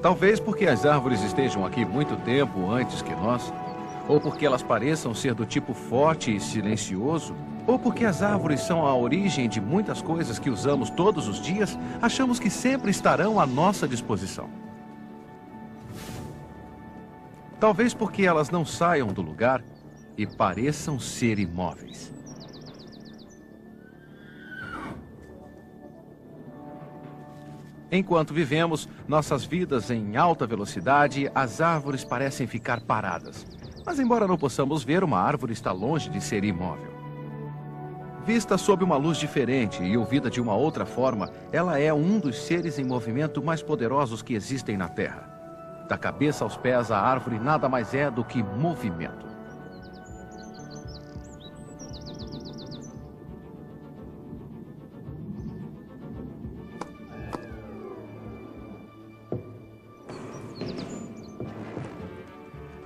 Talvez porque as árvores estejam aqui muito tempo antes que nós, ou porque elas pareçam ser do tipo forte e silencioso, ou porque as árvores são a origem de muitas coisas que usamos todos os dias, achamos que sempre estarão à nossa disposição. Talvez porque elas não saiam do lugar e pareçam ser imóveis. Enquanto vivemos nossas vidas em alta velocidade, as árvores parecem ficar paradas. Mas embora não possamos ver, uma árvore está longe de ser imóvel. Vista sob uma luz diferente e ouvida de uma outra forma, ela é um dos seres em movimento mais poderosos que existem na Terra. Da cabeça aos pés, a árvore nada mais é do que movimento.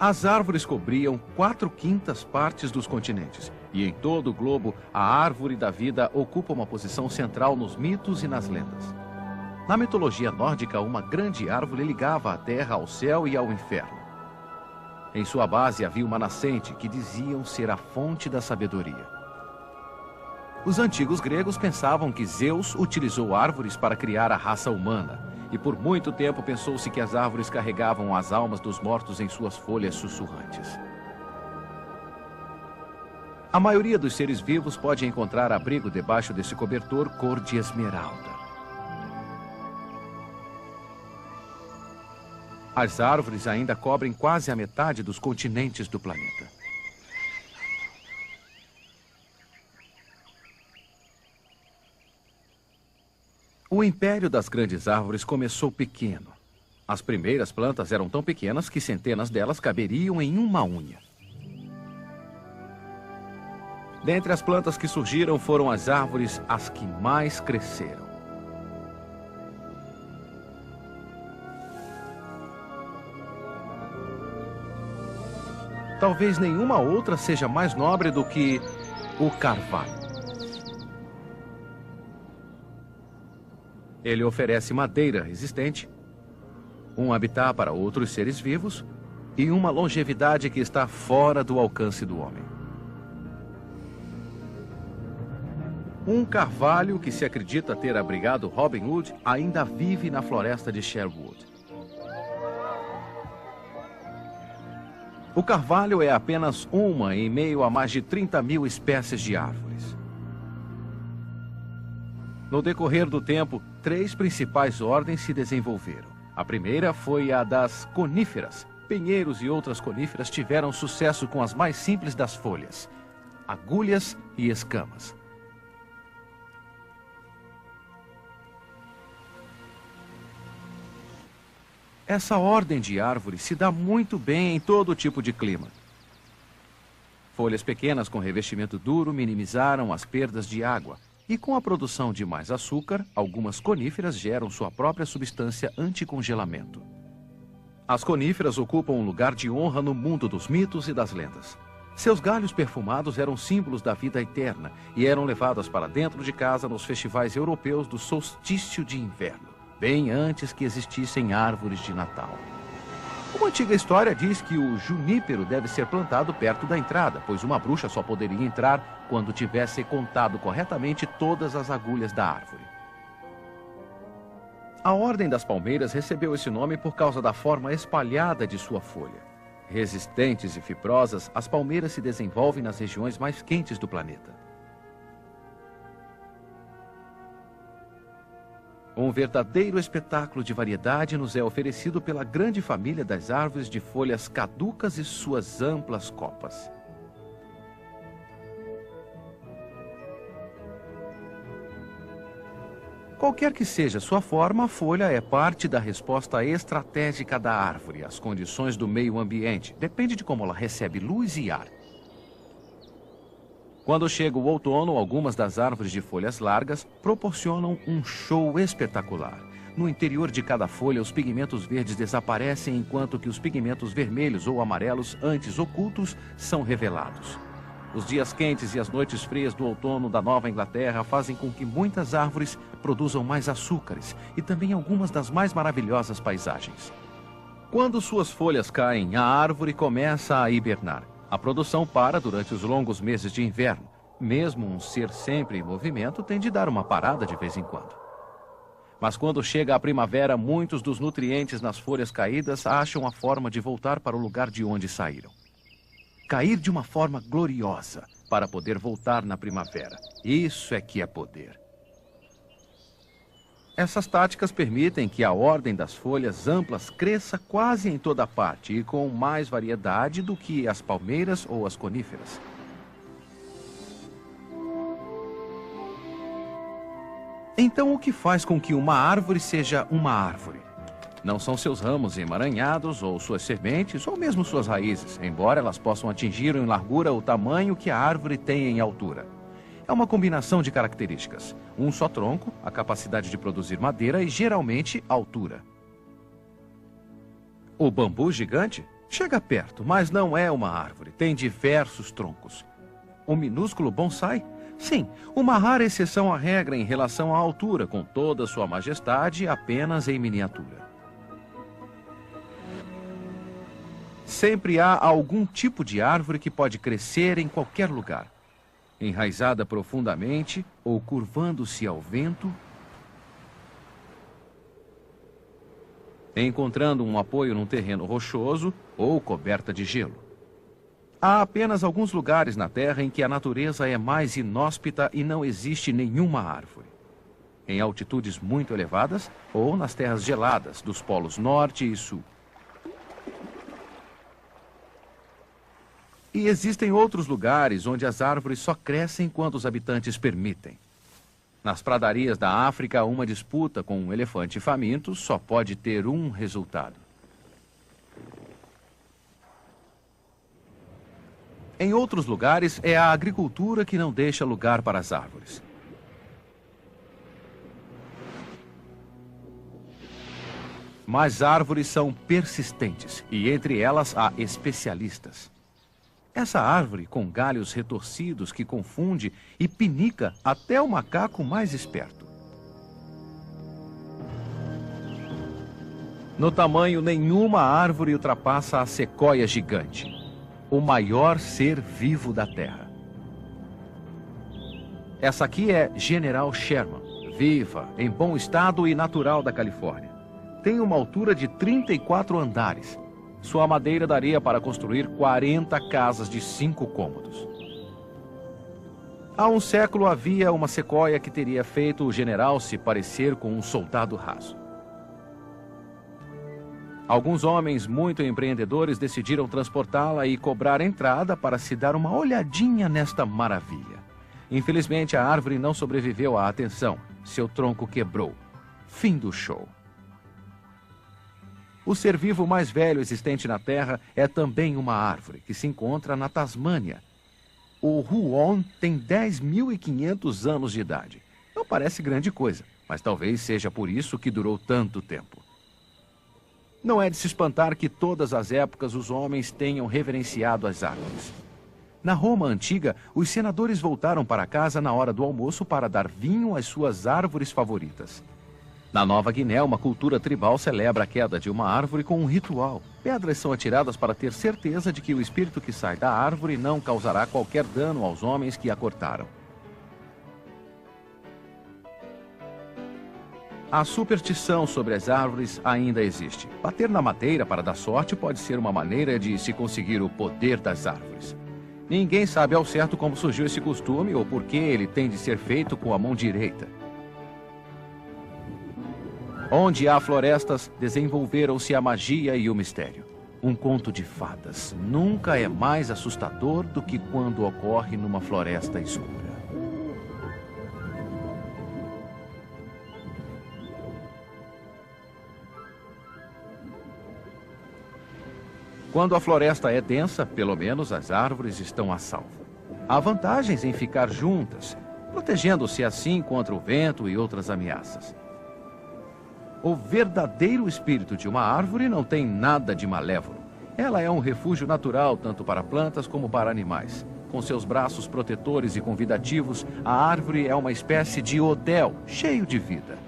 As árvores cobriam 4/5 partes dos continentes. E em todo o globo, a árvore da vida ocupa uma posição central nos mitos e nas lendas. Na mitologia nórdica, uma grande árvore ligava a terra ao céu e ao inferno. Em sua base havia uma nascente que diziam ser a fonte da sabedoria. Os antigos gregos pensavam que Zeus utilizou árvores para criar a raça humana. E por muito tempo pensou-se que as árvores carregavam as almas dos mortos em suas folhas sussurrantes. A maioria dos seres vivos pode encontrar abrigo debaixo desse cobertor cor de esmeralda. As árvores ainda cobrem quase a metade dos continentes do planeta. O império das grandes árvores começou pequeno. As primeiras plantas eram tão pequenas que centenas delas caberiam em uma unha. Dentre as plantas que surgiram foram as árvores as que mais cresceram. Talvez nenhuma outra seja mais nobre do que o carvalho. Ele oferece madeira resistente, um habitat para outros seres vivos e uma longevidade que está fora do alcance do homem. Um carvalho que se acredita ter abrigado Robin Hood ainda vive na floresta de Sherwood. O carvalho é apenas uma em meio a mais de 30.000 espécies de árvores. No decorrer do tempo, 3 principais ordens se desenvolveram. A primeira foi a das coníferas. Pinheiros e outras coníferas tiveram sucesso com as mais simples das folhas, agulhas e escamas. Essa ordem de árvores se dá muito bem em todo tipo de clima. Folhas pequenas com revestimento duro minimizaram as perdas de água. E com a produção de mais açúcar, algumas coníferas geram sua própria substância anticongelamento. As coníferas ocupam um lugar de honra no mundo dos mitos e das lendas. Seus galhos perfumados eram símbolos da vida eterna e eram levadas para dentro de casa nos festivais europeus do solstício de inverno, bem antes que existissem árvores de Natal. Uma antiga história diz que o junípero deve ser plantado perto da entrada, pois uma bruxa só poderia entrar quando tivesse contado corretamente todas as agulhas da árvore. A Ordem das Palmeiras recebeu esse nome por causa da forma espalhada de sua folha. Resistentes e fibrosas, as palmeiras se desenvolvem nas regiões mais quentes do planeta. Um verdadeiro espetáculo de variedade nos é oferecido pela grande família das árvores de folhas caducas e suas amplas copas. Qualquer que seja sua forma, a folha é parte da resposta estratégica da árvore às condições do meio ambiente. Depende de como ela recebe luz e ar. Quando chega o outono, algumas das árvores de folhas largas proporcionam um show espetacular. No interior de cada folha, os pigmentos verdes desaparecem, enquanto que os pigmentos vermelhos ou amarelos, antes ocultos, são revelados. Os dias quentes e as noites frias do outono da Nova Inglaterra fazem com que muitas árvores produzam mais açúcares e também algumas das mais maravilhosas paisagens. Quando suas folhas caem, a árvore começa a hibernar. A produção para durante os longos meses de inverno. Mesmo um ser sempre em movimento tem de dar uma parada de vez em quando. Mas quando chega a primavera, muitos dos nutrientes nas folhas caídas acham a forma de voltar para o lugar de onde saíram. Cair de uma forma gloriosa para poder voltar na primavera. Isso é que é poder. Essas táticas permitem que a ordem das folhas amplas cresça quase em toda parte e com mais variedade do que as palmeiras ou as coníferas. Então, o que faz com que uma árvore seja uma árvore? Não são seus ramos emaranhados, ou suas sementes, ou mesmo suas raízes, embora elas possam atingir em largura o tamanho que a árvore tem em altura. É uma combinação de características. Um só tronco, a capacidade de produzir madeira e, geralmente, altura. O bambu gigante chega perto, mas não é uma árvore. Tem diversos troncos. O minúsculo bonsai? Sim, uma rara exceção à regra em relação à altura, com toda sua majestade apenas em miniatura. Sempre há algum tipo de árvore que pode crescer em qualquer lugar. Enraizada profundamente ou curvando-se ao vento, encontrando um apoio num terreno rochoso ou coberta de gelo. Há apenas alguns lugares na Terra em que a natureza é mais inóspita e não existe nenhuma árvore. Em altitudes muito elevadas ou nas terras geladas dos polos norte e sul. E existem outros lugares onde as árvores só crescem quando os habitantes permitem. Nas pradarias da África, uma disputa com um elefante faminto só pode ter um resultado. Em outros lugares, é a agricultura que não deixa lugar para as árvores. Mas árvores são persistentes, e entre elas há especialistas. Essa árvore, com galhos retorcidos que confunde e pinica até o macaco mais esperto. No tamanho, nenhuma árvore ultrapassa a sequoia gigante, o maior ser vivo da Terra. Essa aqui é General Sherman, viva, em bom estado e natural da Califórnia. Tem uma altura de 34 andares. Sua madeira daria para construir 40 casas de 5 cômodos. Há um século havia uma sequoia que teria feito o general se parecer com um soldado raso. Alguns homens muito empreendedores decidiram transportá-la e cobrar entrada para se dar uma olhadinha nesta maravilha. Infelizmente, a árvore não sobreviveu à atenção. Seu tronco quebrou. Fim do show. O ser vivo mais velho existente na Terra é também uma árvore, que se encontra na Tasmânia. O Huon tem 10.500 anos de idade. Não parece grande coisa, mas talvez seja por isso que durou tanto tempo. Não é de se espantar que todas as épocas os homens tenham reverenciado as árvores. Na Roma antiga, os senadores voltaram para casa na hora do almoço para dar vinho às suas árvores favoritas. Na Nova Guiné, uma cultura tribal celebra a queda de uma árvore com um ritual. Pedras são atiradas para ter certeza de que o espírito que sai da árvore não causará qualquer dano aos homens que a cortaram. A superstição sobre as árvores ainda existe. Bater na madeira para dar sorte pode ser uma maneira de se conseguir o poder das árvores. Ninguém sabe ao certo como surgiu esse costume ou por que ele tem de ser feito com a mão direita. Onde há florestas, desenvolveram-se a magia e o mistério. Um conto de fadas nunca é mais assustador do que quando ocorre numa floresta escura. Quando a floresta é densa, pelo menos as árvores estão a salvo. Há vantagens em ficar juntas, protegendo-se assim contra o vento e outras ameaças. O verdadeiro espírito de uma árvore não tem nada de malévolo. Ela é um refúgio natural tanto para plantas como para animais. Com seus braços protetores e convidativos, a árvore é uma espécie de hotel cheio de vida.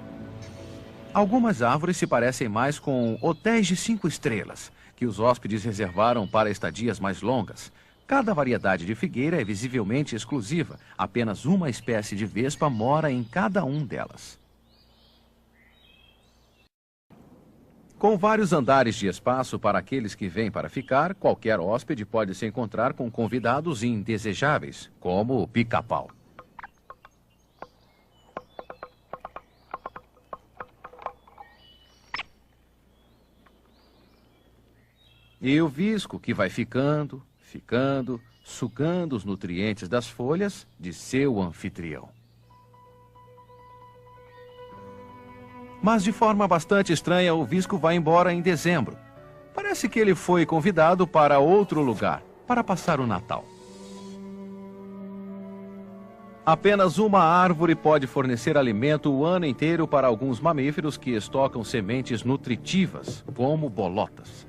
Algumas árvores se parecem mais com hotéis de 5 estrelas, que os hóspedes reservaram para estadias mais longas. Cada variedade de figueira é visivelmente exclusiva. Apenas uma espécie de vespa mora em cada um delas. Com vários andares de espaço para aqueles que vêm para ficar, qualquer hóspede pode se encontrar com convidados indesejáveis, como o pica-pau. E o visco, que vai ficando, sugando os nutrientes das folhas de seu anfitrião. Mas de forma bastante estranha, o visco vai embora em dezembro. Parece que ele foi convidado para outro lugar, para passar o Natal. Apenas uma árvore pode fornecer alimento o ano inteiro para alguns mamíferos que estocam sementes nutritivas, como bolotas.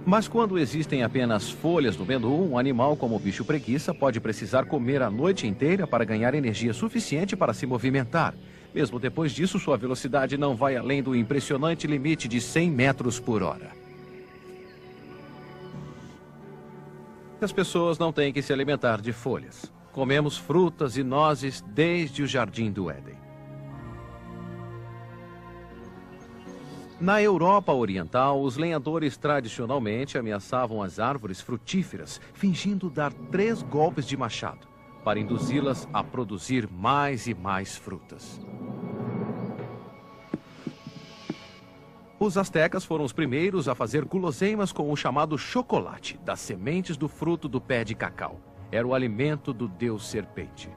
Mas quando existem apenas folhas no menu, um animal como o bicho preguiça pode precisar comer a noite inteira para ganhar energia suficiente para se movimentar. Mesmo depois disso, sua velocidade não vai além do impressionante limite de 100 metros por hora. As pessoas não têm que se alimentar de folhas. Comemos frutas e nozes desde o Jardim do Éden. Na Europa Oriental, os lenhadores tradicionalmente ameaçavam as árvores frutíferas, fingindo dar 3 golpes de machado, para induzi-las a produzir mais e mais frutas. Os astecas foram os primeiros a fazer guloseimas com o chamado chocolate, das sementes do fruto do pé de cacau. Era o alimento do deus serpente.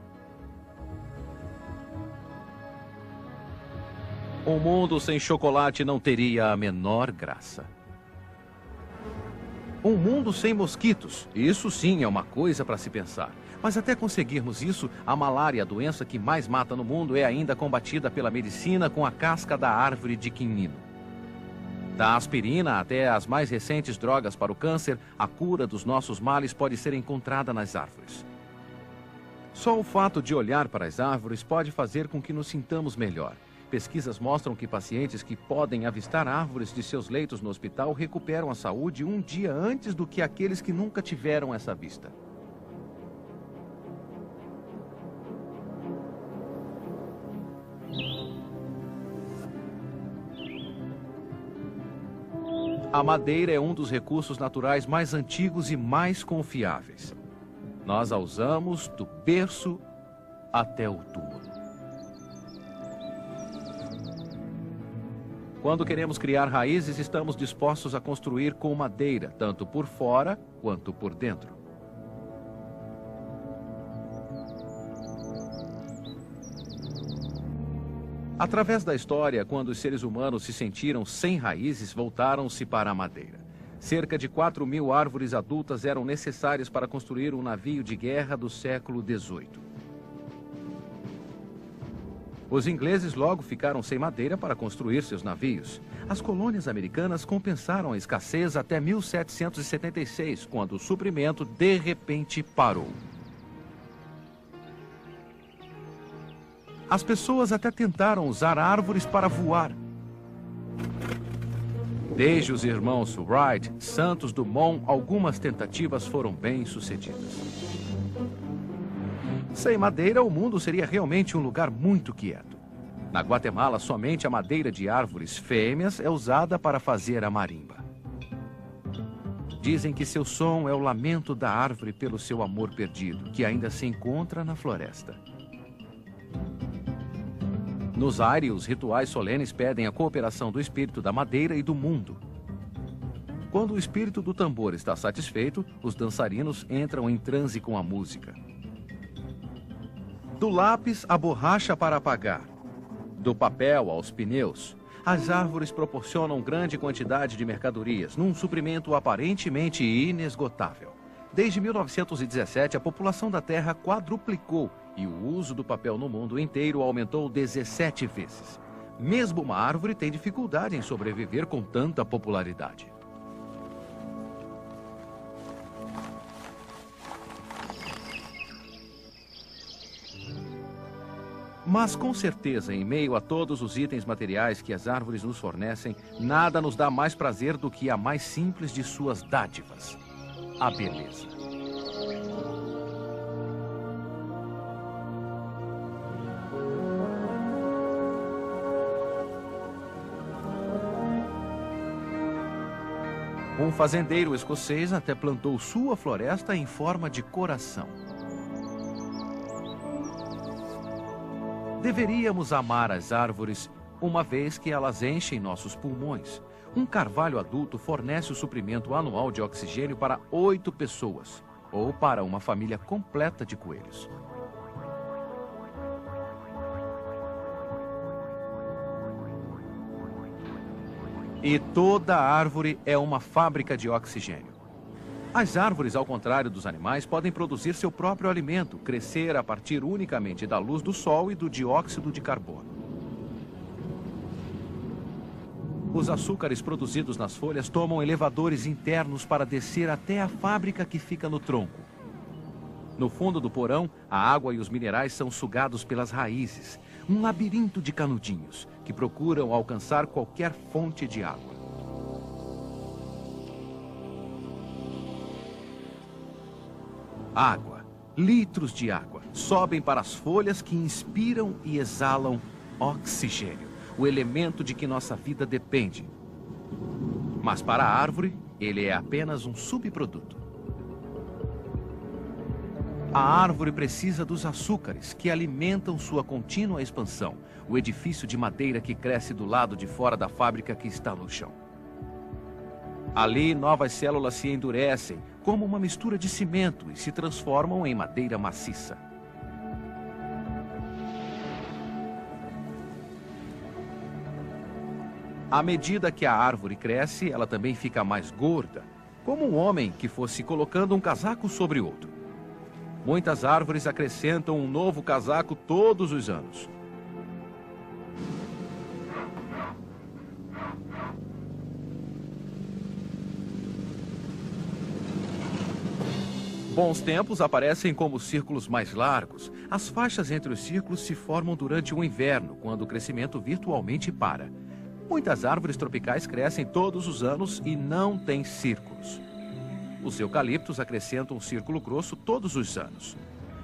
Um mundo sem chocolate não teria a menor graça. Um mundo sem mosquitos, isso sim é uma coisa para se pensar. Mas até conseguirmos isso, a malária, a doença que mais mata no mundo, é ainda combatida pela medicina com a casca da árvore de quinino. Da aspirina até as mais recentes drogas para o câncer, a cura dos nossos males pode ser encontrada nas árvores. Só o fato de olhar para as árvores pode fazer com que nos sintamos melhor. Pesquisas mostram que pacientes que podem avistar árvores de seus leitos no hospital recuperam a saúde um dia antes do que aqueles que nunca tiveram essa vista. A madeira é um dos recursos naturais mais antigos e mais confiáveis. Nós a usamos do berço até o túmulo. Quando queremos criar raízes, estamos dispostos a construir com madeira, tanto por fora quanto por dentro. Através da história, quando os seres humanos se sentiram sem raízes, voltaram-se para a madeira. Cerca de 4.000 árvores adultas eram necessárias para construir um navio de guerra do século XVIII. Os ingleses logo ficaram sem madeira para construir seus navios. As colônias americanas compensaram a escassez até 1776, quando o suprimento de repente parou. As pessoas até tentaram usar árvores para voar. Desde os irmãos Wright, Santos Dumont, algumas tentativas foram bem-sucedidas. Sem madeira, o mundo seria realmente um lugar muito quieto. Na Guatemala, somente a madeira de árvores fêmeas é usada para fazer a marimba. Dizem que seu som é o lamento da árvore pelo seu amor perdido, que ainda se encontra na floresta. No Zaire, os rituais solenes pedem a cooperação do espírito da madeira e do mundo. Quando o espírito do tambor está satisfeito, os dançarinos entram em transe com a música. Do lápis à borracha para apagar, do papel aos pneus, as árvores proporcionam grande quantidade de mercadorias, num suprimento aparentemente inesgotável. Desde 1917, a população da Terra quadruplicou e o uso do papel no mundo inteiro aumentou 17 vezes. Mesmo uma árvore tem dificuldade em sobreviver com tanta popularidade. Mas com certeza, em meio a todos os itens materiais que as árvores nos fornecem, nada nos dá mais prazer do que a mais simples de suas dádivas: a beleza. Um fazendeiro escocês até plantou sua floresta em forma de coração. Deveríamos amar as árvores, uma vez que elas enchem nossos pulmões. Um carvalho adulto fornece o suprimento anual de oxigênio para 8 pessoas, ou para uma família completa de coelhos. E toda árvore é uma fábrica de oxigênio. As árvores, ao contrário dos animais, podem produzir seu próprio alimento, crescer a partir unicamente da luz do sol e do dióxido de carbono. Os açúcares produzidos nas folhas tomam elevadores internos para descer até a fábrica que fica no tronco. No fundo do porão, a água e os minerais são sugados pelas raízes, um labirinto de canudinhos que procuram alcançar qualquer fonte de água. Água, litros de água, sobem para as folhas que inspiram e exalam oxigênio, o elemento de que nossa vida depende. Mas para a árvore, ele é apenas um subproduto. A árvore precisa dos açúcares que alimentam sua contínua expansão, o edifício de madeira que cresce do lado de fora da fábrica que está no chão. Ali, novas células se endurecem, como uma mistura de cimento, e se transformam em madeira maciça. À medida que a árvore cresce, ela também fica mais gorda, como um homem que fosse colocando um casaco sobre outro. Muitas árvores acrescentam um novo casaco todos os anos. Bons tempos aparecem como círculos mais largos. As faixas entre os círculos se formam durante o inverno, quando o crescimento virtualmente para. Muitas árvores tropicais crescem todos os anos e não têm círculos. Os eucaliptos acrescentam um círculo grosso todos os anos.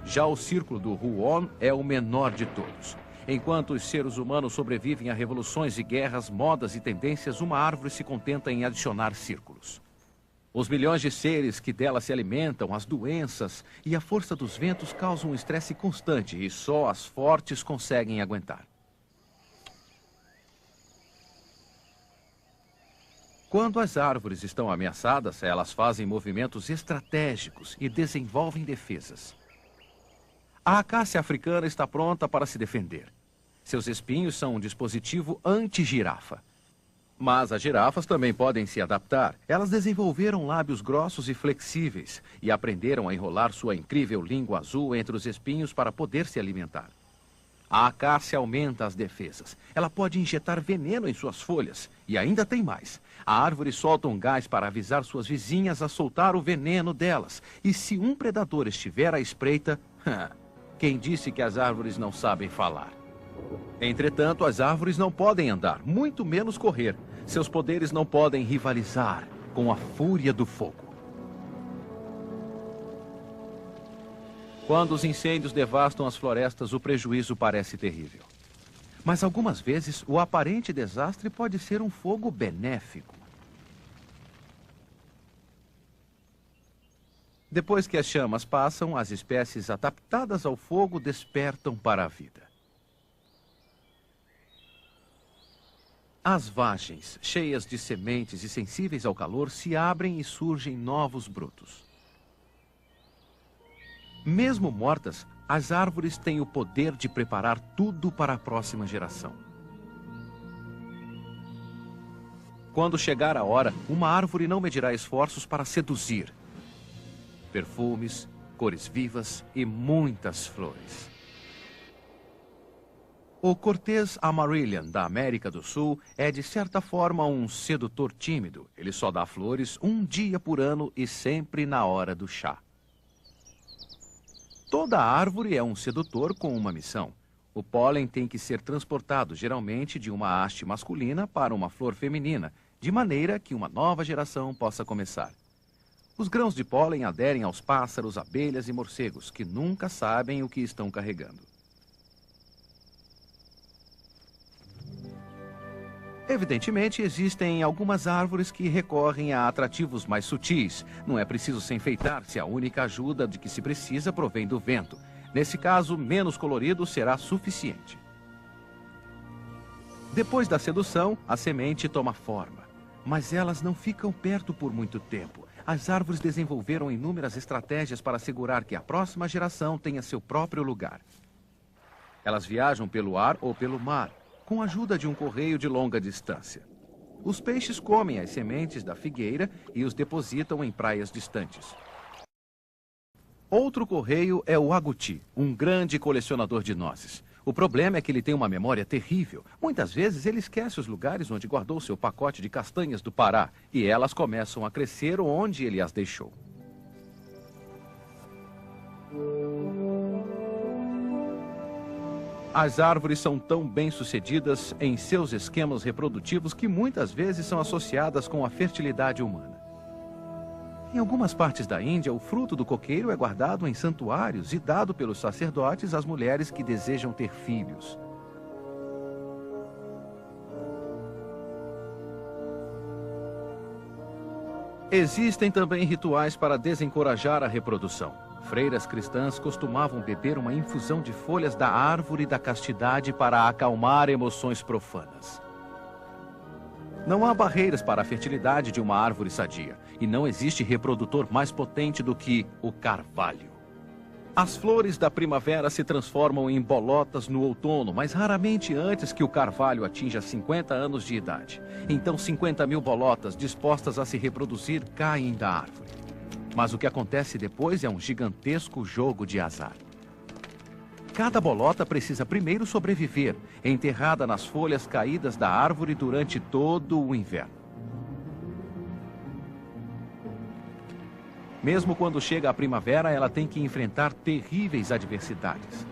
Já o círculo do Huon é o menor de todos. Enquanto os seres humanos sobrevivem a revoluções e guerras, modas e tendências, uma árvore se contenta em adicionar círculos. Os milhões de seres que dela se alimentam, as doenças e a força dos ventos causam um estresse constante e só as fortes conseguem aguentar. Quando as árvores estão ameaçadas, elas fazem movimentos estratégicos e desenvolvem defesas. A acácia africana está pronta para se defender. Seus espinhos são um dispositivo anti-girafa. Mas as girafas também podem se adaptar. Elas desenvolveram lábios grossos e flexíveis e aprenderam a enrolar sua incrível língua azul entre os espinhos para poder se alimentar. A acácia aumenta as defesas. Ela pode injetar veneno em suas folhas. E ainda tem mais. A árvore solta um gás para avisar suas vizinhas a soltar o veneno delas. E se um predador estiver à espreita, quem disse que as árvores não sabem falar? Entretanto, as árvores não podem andar, muito menos correr. Seus poderes não podem rivalizar com a fúria do fogo. Quando os incêndios devastam as florestas, o prejuízo parece terrível. Mas algumas vezes, o aparente desastre pode ser um fogo benéfico. Depois que as chamas passam, as espécies adaptadas ao fogo despertam para a vida. As vagens, cheias de sementes e sensíveis ao calor, se abrem e surgem novos brotos. Mesmo mortas, as árvores têm o poder de preparar tudo para a próxima geração. Quando chegar a hora, uma árvore não medirá esforços para seduzir. Perfumes, cores vivas e muitas flores. O Cortês Amarillion da América do Sul é, de certa forma, um sedutor tímido. Ele só dá flores um dia por ano e sempre na hora do chá. Toda árvore é um sedutor com uma missão. O pólen tem que ser transportado, geralmente, de uma haste masculina para uma flor feminina, de maneira que uma nova geração possa começar. Os grãos de pólen aderem aos pássaros, abelhas e morcegos, que nunca sabem o que estão carregando. Evidentemente, existem algumas árvores que recorrem a atrativos mais sutis. Não é preciso se enfeitar se a única ajuda de que se precisa provém do vento. Nesse caso, menos colorido será suficiente. Depois da sedução, a semente toma forma. Mas elas não ficam perto por muito tempo. As árvores desenvolveram inúmeras estratégias para assegurar que a próxima geração tenha seu próprio lugar. Elas viajam pelo ar ou pelo mar, com a ajuda de um correio de longa distância. Os peixes comem as sementes da figueira e os depositam em praias distantes. Outro correio é o aguti, um grande colecionador de nozes. O problema é que ele tem uma memória terrível. Muitas vezes ele esquece os lugares onde guardou seu pacote de castanhas do Pará e elas começam a crescer onde ele as deixou. As árvores são tão bem-sucedidas em seus esquemas reprodutivos que muitas vezes são associadas com a fertilidade humana. Em algumas partes da Índia, o fruto do coqueiro é guardado em santuários e dado pelos sacerdotes às mulheres que desejam ter filhos. Existem também rituais para desencorajar a reprodução. Freiras cristãs costumavam beber uma infusão de folhas da árvore da castidade para acalmar emoções profanas. Não há barreiras para a fertilidade de uma árvore sadia, e não existe reprodutor mais potente do que o carvalho. As flores da primavera se transformam em bolotas no outono, mas raramente antes que o carvalho atinja 50 anos de idade. Então 50.000 bolotas dispostas a se reproduzir caem da árvore. Mas o que acontece depois é um gigantesco jogo de azar. Cada bolota precisa primeiro sobreviver, enterrada nas folhas caídas da árvore durante todo o inverno. Mesmo quando chega a primavera, ela tem que enfrentar terríveis adversidades.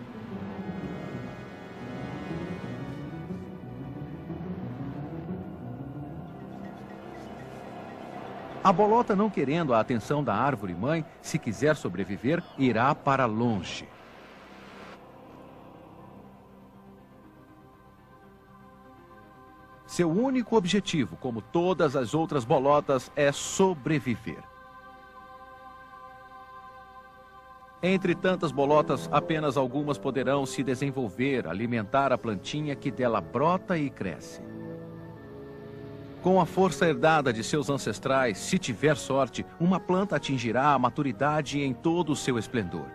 A bolota, não querendo a atenção da árvore-mãe, se quiser sobreviver, irá para longe. Seu único objetivo, como todas as outras bolotas, é sobreviver. Entre tantas bolotas, apenas algumas poderão se desenvolver, alimentar a plantinha que dela brota e cresce. Com a força herdada de seus ancestrais, se tiver sorte, uma planta atingirá a maturidade em todo o seu esplendor.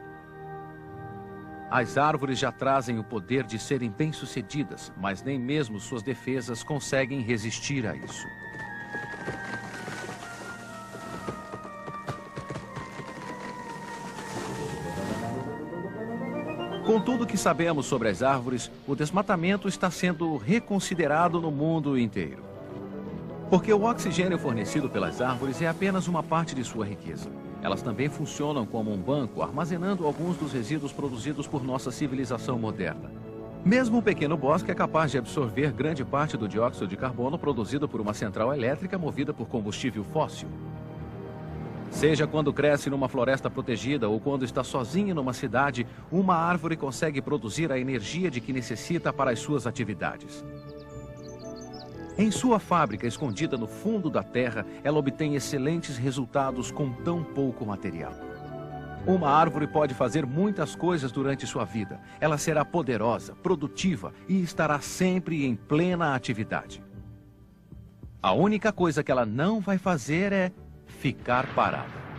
As árvores já trazem o poder de serem bem-sucedidas, mas nem mesmo suas defesas conseguem resistir a isso. Com tudo que sabemos sobre as árvores, o desmatamento está sendo reconsiderado no mundo inteiro. Porque o oxigênio fornecido pelas árvores é apenas uma parte de sua riqueza. Elas também funcionam como um banco, armazenando alguns dos resíduos produzidos por nossa civilização moderna. Mesmo um pequeno bosque é capaz de absorver grande parte do dióxido de carbono produzido por uma central elétrica movida por combustível fóssil. Seja quando cresce numa floresta protegida ou quando está sozinha numa cidade, uma árvore consegue produzir a energia de que necessita para as suas atividades. Em sua fábrica escondida no fundo da terra, ela obtém excelentes resultados com tão pouco material. Uma árvore pode fazer muitas coisas durante sua vida. Ela será poderosa, produtiva e estará sempre em plena atividade. A única coisa que ela não vai fazer é ficar parada.